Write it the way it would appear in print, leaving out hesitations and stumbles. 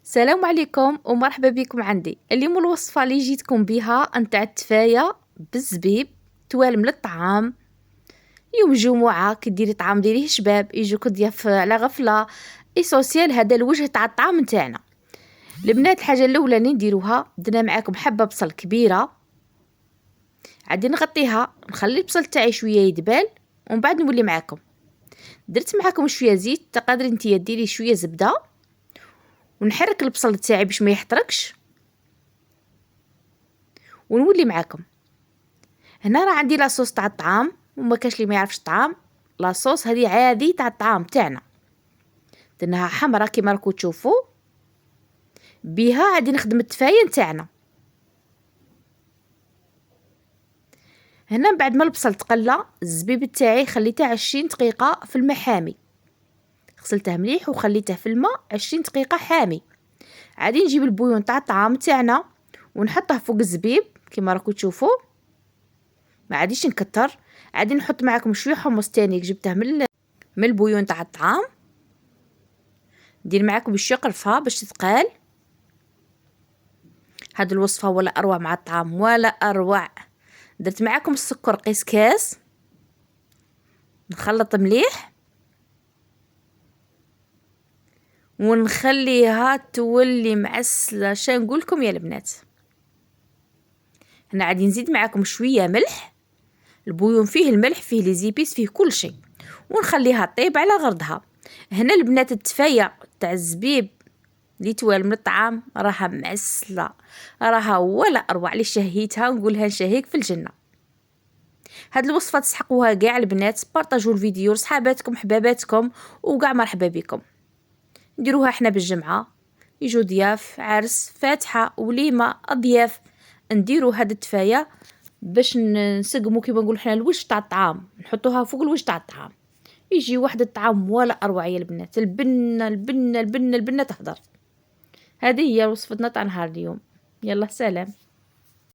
السلام عليكم ومرحبا بكم عندي. اليوم الوصفه اللي جيتكم بها نتاع التفايه بالزبيب توالم للطعام. اليوم جمعه كديري طعام ديريه شباب يجوك ضياف على غفله ايسوسيال. هذا الوجه تاع الطعام نتاعنا البنات. الحاجه الاولى اللي نديروها درنا معاكم حبه بصل كبيره، عادي نغطيها نخلي البصل تاعي شويه يدبل ومن بعد نولي معاكم. درت معاكم شويه زيت، تقدري نتيا ديري شويه زبده ونحرك البصل تاعي باش ما يحترقش ونولي معاكم. هنا راه عندي لاصوص تاع الطعام، وما كاش اللي ما يعرفش الطعام. لاصوص هذه عادي تاع الطعام تاعنا، درناها حمرا كيما راكم تشوفوا. بها عادي نخدم التفايه نتاعنا. هنا بعد ما البصل تقلى الزبيب تاعي خليته 20 دقيقه في الماء حامي، غسلته مليح وخليته في الماء 20 دقيقه حامي. عادي نجيب البويون تاع الطعام تاعنا ونحطه فوق الزبيب كيما راكم تشوفوا، ما عاديش نكتر. عادي نحط معكم شويه حمص تاني جبته من البويون تاع الطعام، ندير معكم شويه قرفه باش تتقال. هاد الوصفه ولا اروع مع الطعام ولا اروع. درت معكم السكر قيس كاس، نخلط مليح ونخليها تولي معسله. شا نقول لكم يا البنات. هنا عادي نزيد معكم شويه ملح، البويون فيه الملح فيه لي زيبيس فيه كل شيء، ونخليها طيب على غردها. هنا البنات التفايه تاع الزبيب اللي توالم من الطعام راها معسله، راها ولا اروع. لي شهيتها نقولها نشهيك في الجنه. هاد الوصفه تسحقوها كاع البنات، بارطاجوا الفيديو لصحاباتكم حباباتكم وكاع مرحبا بكم. نديروها احنا بالجمعه، يجوا ضياف عرس فاتحه وليمه اضياف، نديروا هاد التفايه باش نسقموا كيما نقول حنا الوجه تاع الطعام، نحطوها فوق الوجه تاع الطعام يجي واحد الطعام ولا اروع يا البنات. البنه البنه البنه البنه تهدر. هذه هي وصفتنا تاع نهار اليوم. يلا سلام.